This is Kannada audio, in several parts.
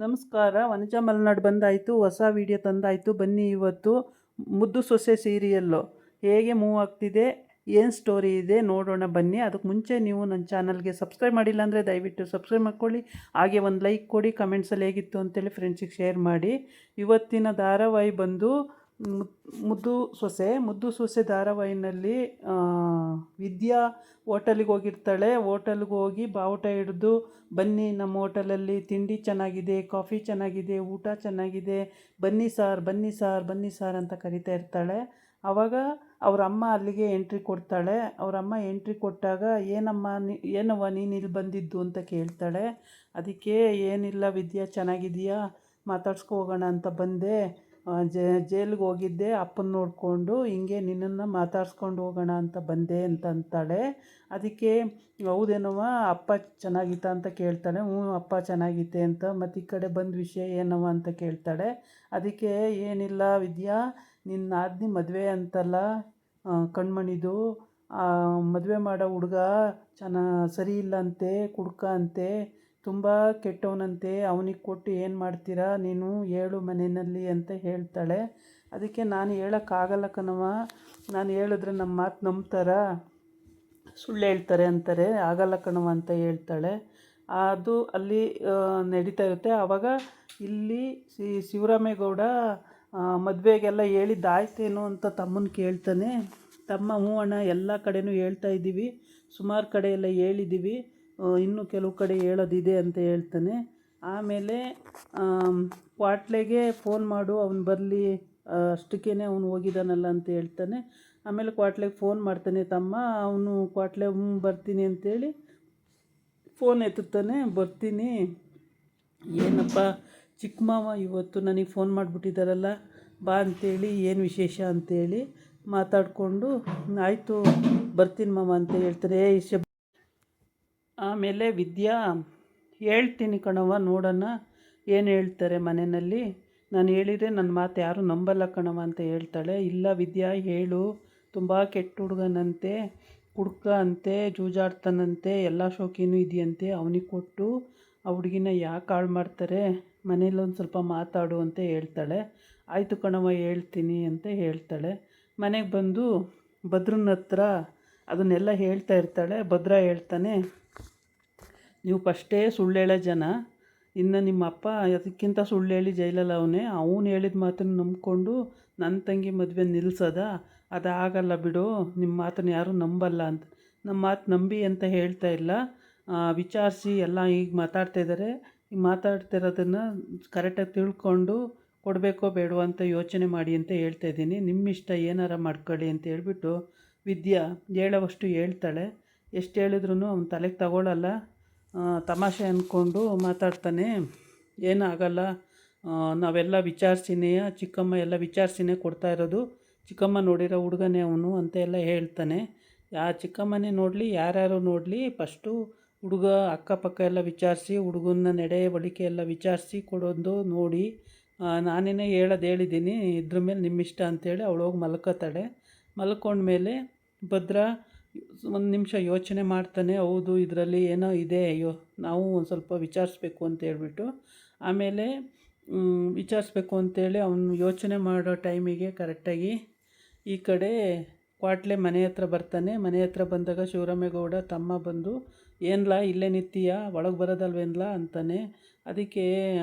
ನಮಸ್ಕಾರ. ವನಜಾ ಮಲೆನಾಡು ಬಂದಾಯಿತು, ಹೊಸ ವೀಡಿಯೋ ತಂದಾಯಿತು. ಬನ್ನಿ, ಇವತ್ತು ಮುದ್ದು ಸೊಸೆ ಸೀರಿಯಲ್ಲು ಹೇಗೆ ಮೂವ್ ಆಗ್ತಿದೆ, ಏನು ಸ್ಟೋರಿ ಇದೆ ನೋಡೋಣ ಬನ್ನಿ. ಅದಕ್ಕೆ ಮುಂಚೆ ನೀವು ನನ್ನ ಚಾನಲ್ಗೆ ಸಬ್ಸ್ಕ್ರೈಬ್ ಮಾಡಿಲ್ಲ ಅಂದರೆ ದಯವಿಟ್ಟು ಸಬ್ಸ್ಕ್ರೈಬ್ ಮಾಡ್ಕೊಳ್ಳಿ. ಹಾಗೆ ಒಂದು ಲೈಕ್ ಕೊಡಿ, ಕಮೆಂಟ್ಸಲ್ಲಿ ಹೇಗಿತ್ತು ಅಂತೇಳಿ ಫ್ರೆಂಡ್ಸಿಗೆ ಶೇರ್ ಮಾಡಿ. ಇವತ್ತಿನ ಧಾರಾವಾಹಿ ಬಂದು ಮುದ್ದು ಸೊಸೆ ಧಾರಾವಾಹಿನಲ್ಲಿ ವಿದ್ಯಾ ಹೋಟೆಲಿಗೆ ಹೋಗಿರ್ತಾಳೆ. ಹೋಟೆಲ್ಗೆ ಹೋಗಿ ಬಾವುಟ ಹಿಡಿದು, ಬನ್ನಿ ನಮ್ಮ ಹೋಟೆಲಲ್ಲಿ ತಿಂಡಿ ಚೆನ್ನಾಗಿದೆ, ಕಾಫಿ ಚೆನ್ನಾಗಿದೆ, ಊಟ ಚೆನ್ನಾಗಿದೆ, ಬನ್ನಿ ಸಾರ್ ಬನ್ನಿ ಸಾರ್ ಬನ್ನಿ ಸಾರ್ ಅಂತ ಕರಿತಾ ಇರ್ತಾಳೆ. ಆವಾಗ ಅವ್ರ ಅಮ್ಮ ಅಲ್ಲಿಗೆ ಎಂಟ್ರಿ ಕೊಡ್ತಾಳೆ. ಅವ್ರ ಅಮ್ಮ ಎಂಟ್ರಿ ಕೊಟ್ಟಾಗ, ಏನವ್ವ ನೀನು ಇಲ್ಲಿ ಬಂದಿದ್ದು ಅಂತ ಕೇಳ್ತಾಳೆ. ಅದಕ್ಕೆ ಏನಿಲ್ಲ ವಿದ್ಯಾ, ಚೆನ್ನಾಗಿದೆಯಾ, ಮಾತಾಡ್ಸ್ಕೊ ಹೋಗೋಣ ಅಂತ ಬಂದೆ. ಜೈಲಿಗೆ ಹೋಗಿದ್ದೆ, ಅಪ್ಪನ ನೋಡಿಕೊಂಡು ಹಿಂಗೆ ನಿನ್ನನ್ನು ಮಾತಾಡ್ಸ್ಕೊಂಡು ಹೋಗೋಣ ಅಂತ ಬಂದೆ ಅಂತ ಅಂತಾಳೆ. ಅದಕ್ಕೆ ಹೌದೇನವ್ವ, ಅಪ್ಪ ಚೆನ್ನಾಗಿತ್ತ ಅಂತ ಕೇಳ್ತಾಳೆ. ಹ್ಞೂ ಅಪ್ಪ ಚೆನ್ನಾಗಿತ್ತೆ ಅಂತ. ಮತ್ತು ಈ ಕಡೆ ಬಂದ ವಿಷಯ ಏನವ್ವ ಅಂತ ಕೇಳ್ತಾಳೆ. ಅದಕ್ಕೆ ಏನಿಲ್ಲ ವಿದ್ಯಾ, ನಿನ್ನ ನಾದಿನಿ ಮದುವೆ ಅಂತಲ್ಲ, ಕಣ್ಮಣಿದು ಮದುವೆ ಮಾಡೋ ಹುಡುಗ ಸರಿ ಇಲ್ಲಂತೆ, ಕುಡ್ಕ ಅಂತೆ, ತುಂಬ ಕೆಟ್ಟವನಂತೆ. ಅವನಿಗೆ ಕೊಟ್ಟು ಏನು ಮಾಡ್ತೀರಾ ನೀನು, ಹೇಳು ಮನೆಯಲ್ಲಿ ಅಂತ ಹೇಳ್ತಾಳೆ. ಅದಕ್ಕೆ ನಾನು ಹೇಳೋಕ್ಕಾಗಲ್ಲ ಕಣವ, ನಾನು ಹೇಳಿದ್ರೆ ನಮ್ಮ ಮಾತು ನಂಬ್ತಾರ, ಸುಳ್ಳು ಹೇಳ್ತಾರೆ ಅಂತಾರೆ, ಆಗಲ್ಲ ಕಣವ ಅಂತ ಹೇಳ್ತಾಳೆ. ಅದು ಅಲ್ಲಿ ನಡೀತಾ ಇರುತ್ತೆ. ಆವಾಗ ಇಲ್ಲಿ ಶಿವರಾಮೇಗೌಡ ಮದುವೆಗೆಲ್ಲ ಹೇಳಿದ್ದಾಯ್ತೇನೋ ಅಂತ ತಮ್ಮನ ಕೇಳ್ತಾನೆ. ತಮ್ಮ ಹ್ಞೂ ಅಣ್ಣ, ಎಲ್ಲ ಕಡೆನೂ ಹೇಳ್ತಾ ಇದ್ದೀವಿ, ಸುಮಾರು ಕಡೆ ಎಲ್ಲ ಹೇಳಿದ್ದೀವಿ, ಇನ್ನೂ ಕೆಲವು ಕಡೆ ಹೇಳೋದಿದೆ ಅಂತ ಹೇಳ್ತಾನೆ. ಆಮೇಲೆ ಕ್ವಾಟ್ಲೆಗೆ ಫೋನ್ ಮಾಡು, ಅವನು ಬರಲಿ, ಅಷ್ಟಕ್ಕೇ ಅವನು ಹೋಗಿದ್ದಾನಲ್ಲ ಅಂತ ಹೇಳ್ತಾನೆ. ಆಮೇಲೆ ಕ್ವಾಟ್ಲೆಗೆ ಫೋನ್ ಮಾಡ್ತಾನೆ ತಮ್ಮ. ಅವನು ಕ್ವಾಟ್ಲೆ ಬರ್ತೀನಿ ಅಂತೇಳಿ ಫೋನ್ ಎತ್ತುತ್ತಾನೆ. ಬರ್ತೀನಿ, ಏನಪ್ಪ ಚಿಕ್ಕ ಮಾವ ಇವತ್ತು ನನಗೆ ಫೋನ್ ಮಾಡಿಬಿಟ್ಟಿದ್ದಾರಲ್ಲ, ಬಾ ಅಂತೇಳಿ, ಏನು ವಿಶೇಷ ಅಂತೇಳಿ ಮಾತಾಡಿಕೊಂಡು, ಆಯಿತು ಬರ್ತೀನಿ ಮಾವ ಅಂತ ಹೇಳ್ತಾರೆ. ಆಮೇಲೆ ವಿದ್ಯಾ, ಹೇಳ್ತೀನಿ ಕಣವ, ನೋಡೋಣ ಏನು ಹೇಳ್ತಾರೆ ಮನೆಯಲ್ಲಿ, ನಾನು ಹೇಳಿದರೆ ನನ್ನ ಮಾತು ಯಾರೂ ನಂಬಲ್ಲ ಕಣವ ಅಂತ ಹೇಳ್ತಾಳೆ. ಇಲ್ಲ ವಿದ್ಯಾ, ಹೇಳು, ತುಂಬ ಕೆಟ್ಟ ಹುಡುಗನಂತೆ, ಕುಡ್ಕ ಅಂತೆ, ಜೂಜಾಡ್ತಾನಂತೆ, ಎಲ್ಲ ಶೋಕಿನೂ ಇದೆಯಂತೆ, ಅವನಿಗೆ ಕೊಟ್ಟು ಆ ಹುಡುಗಿನ ಯಾಕೆ ಹಾಳು ಮಾಡ್ತಾರೆ, ಮನೇಲಿ ಒಂದು ಸ್ವಲ್ಪ ಮಾತಾಡು ಅಂತ ಹೇಳ್ತಾಳೆ. ಆಯಿತು ಕಣವ ಹೇಳ್ತೀನಿ ಅಂತ ಹೇಳ್ತಾಳೆ. ಮನೆಗೆ ಬಂದು ಭದ್ರನ ಹತ್ರ ಅದನ್ನೆಲ್ಲ ಹೇಳ್ತಾ ಇರ್ತಾಳೆ. ಭದ್ರ ಹೇಳ್ತಾನೆ, ನೀವು ಫಸ್ಟೇ ಸುಳ್ಳು ಹೇಳೋ ಜನ, ಇನ್ನು ನಿಮ್ಮ ಅಪ್ಪ ಅದಕ್ಕಿಂತ ಸುಳ್ಳು ಹೇಳಿ ಜೈಲಲ್ಲಿ ಅವನು ಹೇಳಿದ ಮಾತನ್ನು ನಂಬಿಕೊಂಡು ನನ್ನ ತಂಗಿ ಮದುವೆ ನಿಲ್ಲಿಸೋದ, ಅದಾಗಲ್ಲ ಬಿಡು, ನಿಮ್ಮ ಮಾತನ್ನು ಯಾರೂ ನಂಬಲ್ಲ ಅಂತ. ನಮ್ಮ ಮಾತು ನಂಬಿ ಅಂತ ಹೇಳ್ತಾ ಇಲ್ಲ, ವಿಚಾರಿಸಿ ಎಲ್ಲ ಈಗ ಮಾತಾಡ್ತಾಯಿದ್ದಾರೆ, ಈಗ ಮಾತಾಡ್ತಿರೋದನ್ನು ಕರೆಕ್ಟಾಗಿ ತಿಳ್ಕೊಂಡು ಕೊಡಬೇಕೋ ಬೇಡವೋ ಅಂತ ಯೋಚನೆ ಮಾಡಿ ಅಂತ ಹೇಳ್ತಾಯಿದ್ದೀನಿ, ನಿಮ್ಮಿಷ್ಟ ಏನಾರ ಮಾಡ್ಕೊಳ್ಳಿ ಅಂತ ಹೇಳ್ಬಿಟ್ಟು ವಿದ್ಯಾ ಹೇಳೋವಷ್ಟು ಹೇಳ್ತಾಳೆ. ಎಷ್ಟು ಹೇಳಿದ್ರೂ ಅವ್ನು ತಲೆಗೆ ತಗೊಳ್ಳಲ್ಲ. ತಮಾಷೆ ಅಂದ್ಕೊಂಡು ಮಾತಾಡ್ತಾನೆ. ಏನಾಗಲ್ಲ, ನಾವೆಲ್ಲ ವಿಚಾರಿಸಿನೇ, ಚಿಕ್ಕಮ್ಮ ಎಲ್ಲ ವಿಚಾರಿಸಿನೇ ಕೊಡ್ತಾ ಇರೋದು, ಚಿಕ್ಕಮ್ಮ ನೋಡಿರೋ ಹುಡುಗನೇ ಅವನು ಅಂತ ಎಲ್ಲ ಹೇಳ್ತಾನೆ. ಚಿಕ್ಕಮ್ಮನೇ ನೋಡಲಿ, ಯಾರ್ಯಾರು ನೋಡಲಿ, ಫಸ್ಟು ಹುಡುಗ ಅಕ್ಕಪಕ್ಕ ಎಲ್ಲ ವಿಚಾರಿಸಿ, ಹುಡುಗನ ನಡೆ ಬಳಿಕೆ ಎಲ್ಲ ವಿಚಾರಿಸಿ ಕೊಡೋದು ನೋಡಿ, ನಾನೇನೇ ಹೇಳಿದ್ದೀನಿ, ಇದ್ರ ಮೇಲೆ ನಿಮ್ಮಿಷ್ಟ ಅಂತೇಳಿ ಅವಳು ಹೋಗಿ ಮಲ್ಕೋತಾಳೆ. ಮಲ್ಕೊಂಡ್ಮೇಲೆ ಭದ್ರ ಒಂದು ನಿಮಿಷ ಯೋಚನೆ ಮಾಡ್ತಾನೆ. ಹೌದು, ಇದರಲ್ಲಿ ಏನೋ ಇದೆ, ನಾವು ಒಂದು ಸ್ವಲ್ಪ ವಿಚಾರಿಸ್ಬೇಕು ಅಂತ ಹೇಳ್ಬಿಟ್ಟು, ಆಮೇಲೆ ವಿಚಾರಿಸ್ಬೇಕು ಅಂತೇಳಿ ಅವನು ಯೋಚನೆ ಮಾಡೋ ಟೈಮಿಗೆ ಕರೆಕ್ಟಾಗಿ ಈ ಕಡೆ ಕ್ವಾಟ್ಲೆ ಮನೆ ಹತ್ರ ಬರ್ತಾನೆ. ಮನೆ ಹತ್ರ ಬಂದಾಗ ಶಿವರಾಮೇಗೌಡ ತಮ್ಮ ಬಂದು, ಏನ್ಲ ಇಲ್ಲೇ ನಿಂತೀಯ, ಒಳಗೆ ಬರೋದಲ್ವೇನ್ಲ ಅಂತಾನೆ. ಅದಕ್ಕೆ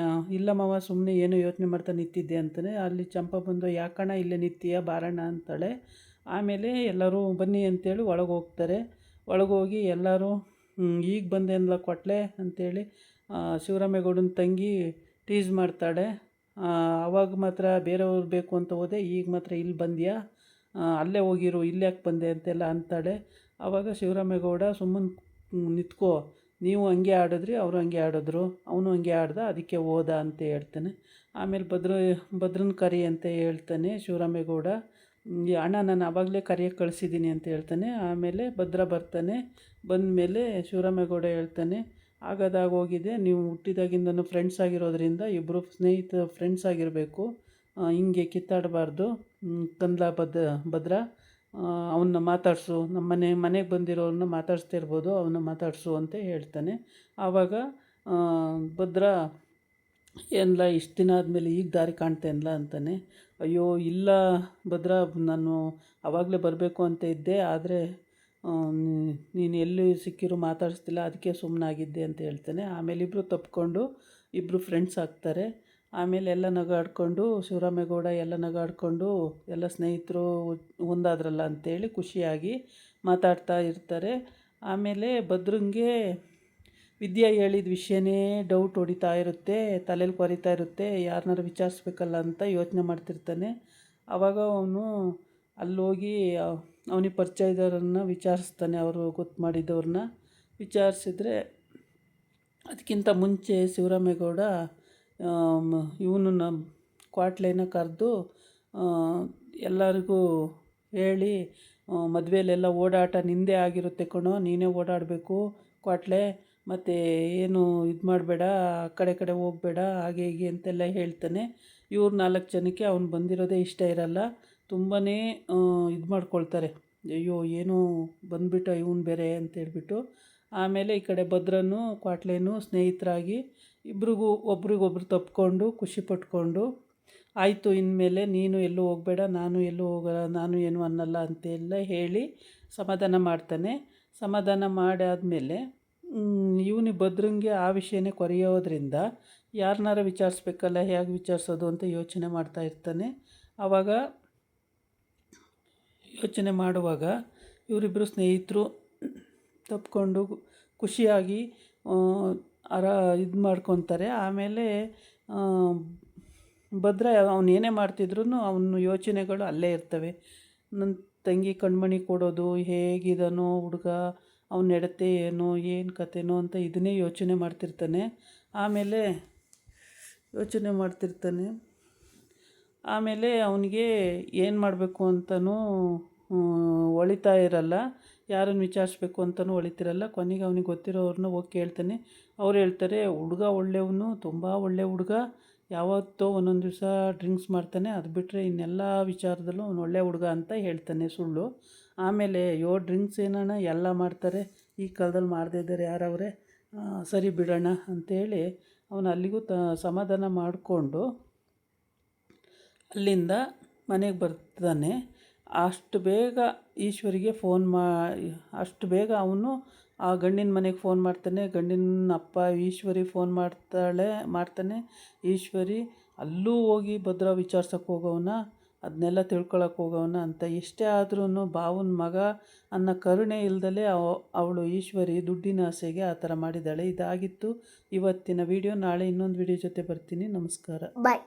ಇಲ್ಲ ಮಾವ, ಸುಮ್ಮನೆ ಏನೋ ಯೋಚನೆ ಮಾಡ್ತಾ ನಿಂತಿದ್ದೆ ಅಂತಾನೆ. ಅಲ್ಲಿ ಚಂಪ ಬಂದು, ಯಾಕಣ್ಣ ಇಲ್ಲೇ ನಿಂತೀಯ, ಬಾರಣ್ಣ ಅಂತಾಳೆ. ಆಮೇಲೆ ಎಲ್ಲರೂ ಬನ್ನಿ ಅಂತೇಳಿ ಒಳಗೆ ಹೋಗ್ತಾರೆ. ಒಳಗೋಗಿ ಎಲ್ಲರೂ, ಈಗ ಬಂದೇನಲ್ಲ ಕ್ವಾಟ್ಲೆ ಅಂತೇಳಿ ಶಿವರಾಮೇಗೌಡನ ತಂಗಿ ಟೀಸ್ ಮಾಡ್ತಾಳೆ. ಆವಾಗ ಮಾತ್ರ ಬೇರೆಯವ್ರು ಬೇಕು ಅಂತ ಹೋದೆ, ಈಗ ಮಾತ್ರ ಇಲ್ಲಿ ಬಂದ್ಯಾ, ಅಲ್ಲೇ ಹೋಗಿರು, ಇಲ್ಲಿ ಯಾಕೆ ಬಂದೆ ಅಂತೆಲ್ಲ ಅಂತಾಳೆ. ಆವಾಗ ಶಿವರಾಮೇಗೌಡ, ಸುಮ್ಮನೆ ನಿಂತ್ಕೋ, ನೀವು ಹಂಗೆ ಆಡಿದ್ರಿ, ಅವರು ಹಂಗೆ ಆಡಿದ್ರು, ಅವನು ಹಂಗೆ ಆಡ್ದ, ಅದಕ್ಕೆ ಹೋದ ಅಂತ ಹೇಳ್ತಾನೆ. ಆಮೇಲೆ ಭದ್ರನ ಕರಿ ಅಂತ ಹೇಳ್ತಾನೆ ಶಿವರಾಮೇಗೌಡ. ಅಣ್ಣ, ನಾನು ಆವಾಗಲೇ ಕರಿಯಕ್ಕೆ ಕಳಿಸಿದ್ದೀನಿ ಅಂತ ಹೇಳ್ತಾನೆ. ಆಮೇಲೆ ಭದ್ರ ಬರ್ತಾನೆ. ಬಂದ ಮೇಲೆ ಶಿವರಾಮೇಗೌಡ ಹೇಳ್ತಾನೆ, ಆಗೋದಾಗೋಗಿದೆ, ನೀವು ಹುಟ್ಟಿದಾಗಿಂದನೂ ಫ್ರೆಂಡ್ಸ್ ಆಗಿರೋದ್ರಿಂದ ಇಬ್ಬರು ಫ್ರೆಂಡ್ಸ್ ಆಗಿರಬೇಕು, ಹಿಂಗೆ ಕಿತ್ತಾಡಬಾರ್ದು ಕಂದ್ಲ ಭದ್ರ, ಅವನ್ನ ಮಾತಾಡಿಸು, ಮನೆಗೆ ಬಂದಿರೋರನ್ನ ಮಾತಾಡಿಸ್ತಾ ಇರ್ಬೋದು, ಅವನ್ನ ಮಾತಾಡಿಸು ಅಂತ ಹೇಳ್ತಾನೆ. ಆವಾಗ ಭದ್ರ ಏನಿಲ್ಲ ಇಷ್ಟು ದಿನ ಆದಮೇಲೆ ಈಗ ದಾರಿ ಕಾಣ್ತೇನಲ್ಲ ಅಂತಾನೆ. ಅಯ್ಯೋ ಇಲ್ಲ ಭದ್ರ, ನಾನು ಆವಾಗಲೇ ಬರಬೇಕು ಅಂತ ಇದ್ದೆ, ಆದರೆ ನೀನು ಎಲ್ಲಿ ಸಿಕ್ಕಿರೂ ಮಾತಾಡಿಸ್ತಿಲ್ಲ, ಅದಕ್ಕೆ ಸುಮ್ಮನಾಗಿದ್ದೆ ಅಂತ ಹೇಳ್ತಾನೆ. ಆಮೇಲೆ ಇಬ್ಬರು ತಪ್ಪಿಕೊಂಡು ಇಬ್ಬರು ಫ್ರೆಂಡ್ಸ್ ಆಗ್ತಾರೆ. ಆಮೇಲೆ ಎಲ್ಲ ನಗಾಡ್ಕೊಂಡು ಶಿವರಾಮೇಗೌಡ ಎಲ್ಲ ನಗಾಡ್ಕೊಂಡು ಎಲ್ಲ ಸ್ನೇಹಿತರು ಒಂದಾದ್ರಲ್ಲ ಅಂಥೇಳಿ ಖುಷಿಯಾಗಿ ಮಾತಾಡ್ತಾ ಇರ್ತಾರೆ. ಆಮೇಲೆ ಭದ್ರಂಗೆ ವಿದ್ಯಾ ಹೇಳಿದ ವಿಷಯನೇ ಡೌಟ್ ಹೊಡಿತಾ ಇರುತ್ತೆ, ತಲೆಯಲ್ಲಿ ಕೊರಿತಾ ಇರುತ್ತೆ, ಯಾರನ್ನಾರು ವಿಚಾರಿಸ್ಬೇಕಲ್ಲ ಅಂತ ಯೋಚನೆ ಮಾಡ್ತಿರ್ತಾನೆ. ಆವಾಗ ಅವನು ಅಲ್ಲೋಗಿ ಅವನಿಗೆ ಪರಿಚಯ ಇದ್ದವ್ರನ್ನ ವಿಚಾರಿಸ್ತಾನೆ, ಅವರು ಗೊತ್ತು ಮಾಡಿದ್ದವ್ರನ್ನ ವಿಚಾರಿಸಿದ್ರೆ ಅದಕ್ಕಿಂತ ಮುಂಚೆ ಶಿವರಾಮೇಗೌಡ ಇವನನ್ನ ಕ್ವಾಟ್ಲೆನ ಕರೆದು ಎಲ್ಲರಿಗೂ ಹೇಳಿ, ಮದುವೆಯಲ್ಲೆಲ್ಲ ಓಡಾಟ ನಿಂದೇ ಆಗಿರುತ್ತೆ ಕಣೋ, ನೀನೇ ಓಡಾಡಬೇಕು ಕ್ವಾಟ್ಲೆ, ಮತ್ತು ಏನು ಇದು ಮಾಡಬೇಡ, ಆ ಕಡೆ ಹೋಗಬೇಡ, ಹಾಗೆ ಹೀಗೆ ಅಂತೆಲ್ಲ ಹೇಳ್ತಾನೆ. ಇವ್ರು 4 ಜನಕ್ಕೆ ಅವ್ನು ಬಂದಿರೋದೇ ಇಷ್ಟ ಇರಲ್ಲ, ತುಂಬಾ ಇದು ಮಾಡ್ಕೊಳ್ತಾರೆ. ಅಯ್ಯೋ ಏನೋ ಬಂದುಬಿಟ್ಟ ಇವನು ಬೇರೆ ಅಂತೇಳ್ಬಿಟ್ಟು. ಆಮೇಲೆ ಈ ಕಡೆ ಭದ್ರನು ಕ್ವಾಟ್ಲೇನು ಸ್ನೇಹಿತರಾಗಿ ಇಬ್ರಿಗೂ ಒಬ್ರಿಗೊಬ್ರು ತಪ್ಪಿಕೊಂಡು ಖುಷಿ ಪಟ್ಕೊಂಡು, ಆಯಿತು ಇನ್ಮೇಲೆ ನೀನು ಎಲ್ಲೂ ಹೋಗಬೇಡ, ನಾನು ಎಲ್ಲೂ ಹೋಗಲ್ಲ, ನಾನು ಏನೂ ಅನ್ನಲ್ಲ ಅಂತೆಲ್ಲ ಹೇಳಿ ಸಮಾಧಾನ ಮಾಡ್ತಾನೆ. ಸಮಾಧಾನ ಮಾಡಾದಮೇಲೆ ಇವನಿಗೆ ಭದ್ರಂಗೆ ಆ ವಿಷಯನೇ ಕೊರೆಯೋದ್ರಿಂದ ಯಾರನ್ನಾರ ವಿಚಾರಿಸ್ಬೇಕಲ್ಲ, ಹೇಗೆ ವಿಚಾರಿಸೋದು ಅಂತ ಯೋಚನೆ ಮಾಡ್ತಾ ಇರ್ತಾನೆ. ಆವಾಗ ಯೋಚನೆ ಮಾಡುವಾಗ ಇವರಿಬ್ಬರು ಸ್ನೇಹಿತರು ತಪ್ಪಿಕೊಂಡು ಖುಷಿಯಾಗಿ ಇದು ಮಾಡ್ಕೊತಾರೆ. ಆಮೇಲೆ ಭದ್ರ ಅವನೇನೇ ಮಾಡ್ತಿದ್ರು ಅವನ ಯೋಚನೆಗಳು ಅಲ್ಲೇ ಇರ್ತವೆ. ನನ್ನ ತಂಗಿ ಕಣ್ಮಣಿ ಕೊಡೋದು, ಹೇಗಿದನೋ ಹುಡುಗ, ಅವನ ನಡತೆ ಏನೋ, ಏನು ಕತೆನೋ ಅಂತ ಇದನ್ನೇ ಯೋಚನೆ ಮಾಡ್ತಿರ್ತಾನೆ. ಆಮೇಲೆ ಅವನಿಗೆ ಏನು ಮಾಡಬೇಕು ಅಂತಲೂ ಒಳಿತಾ ಇರಲ್ಲ, ಯಾರನ್ನು ವಿಚಾರಿಸ್ಬೇಕು ಅಂತಲೂ ಒಳಿತಿರಲ್ಲ. ಕೊನೆಗೆ ಅವನಿಗೆ ಗೊತ್ತಿರೋರನ್ನ ಹೋಗಿ ಕೇಳ್ತಾನೆ. ಅವ್ರು ಹೇಳ್ತಾರೆ, ಹುಡುಗ ಒಳ್ಳೆಯವನು, ತುಂಬ ಒಳ್ಳೆ ಹುಡುಗ, ಯಾವತ್ತೋ ಒಂದೊಂದು ದಿವಸ ಡ್ರಿಂಕ್ಸ್ ಮಾಡ್ತಾನೆ, ಅದು ಬಿಟ್ಟರೆ ಇನ್ನೆಲ್ಲ ವಿಚಾರದಲ್ಲೂ ಅವನು ಒಳ್ಳೆ ಹುಡುಗ ಅಂತ ಹೇಳ್ತಾನೆ ಸುಳ್ಳು. ಆಮೇಲೆ ಡ್ರಿಂಕ್ಸ್ ಏನಣ್ಣ ಎಲ್ಲ ಮಾಡ್ತಾರೆ, ಈ ಕಾಲದಲ್ಲಿ ಮಾಡದೇ ಇದ್ದಾರೆ ಯಾರವರೇ, ಸರಿ ಬಿಡೋಣ ಅಂಥೇಳಿ ಅವನು ಅಲ್ಲಿಗೂ ಸಮಾಧಾನ ಮಾಡಿಕೊಂಡು ಅಲ್ಲಿಂದ ಮನೆಗೆ ಬರ್ತಾನೆ. ಅಷ್ಟು ಬೇಗ ಈಶ್ವರಿಗೆ ಅಷ್ಟು ಬೇಗ ಅವನು ಆ ಗಂಡಿನ ಮನೆಗೆ ಫೋನ್ ಮಾಡ್ತಾನೆ. ಗಂಡಿನ ಅಪ್ಪ ಈಶ್ವರಿ ಫೋನ್ ಮಾಡ್ತಾನೆ. ಈಶ್ವರಿ ಅಲ್ಲೂ ಹೋಗಿ ಭದ್ರ ವಿಚಾರ್ಸೋಕ್ಕೆ ಹೋಗೋವನ, ಅದನ್ನೆಲ್ಲ ತಿಳ್ಕೊಳಕ್ಕೆ ಹೋಗೋವನ ಅಂತ. ಎಷ್ಟೇ ಆದ್ರೂ ಬಾವನ ಮಗ ಅನ್ನೋ ಕರುಣೆ ಇಲ್ದಲೇ ಅವಳು ಈಶ್ವರಿ ದುಡ್ಡಿನ ಆಸೆಗೆ ಆ ಥರ ಮಾಡಿದ್ದಾಳೆ. ಇದಾಗಿತ್ತು ಇವತ್ತಿನ ವಿಡಿಯೋ. ನಾಳೆ ಇನ್ನೊಂದು ವಿಡಿಯೋ ಜೊತೆ ಬರ್ತೀನಿ. ನಮಸ್ಕಾರ. ಬಾಯ್.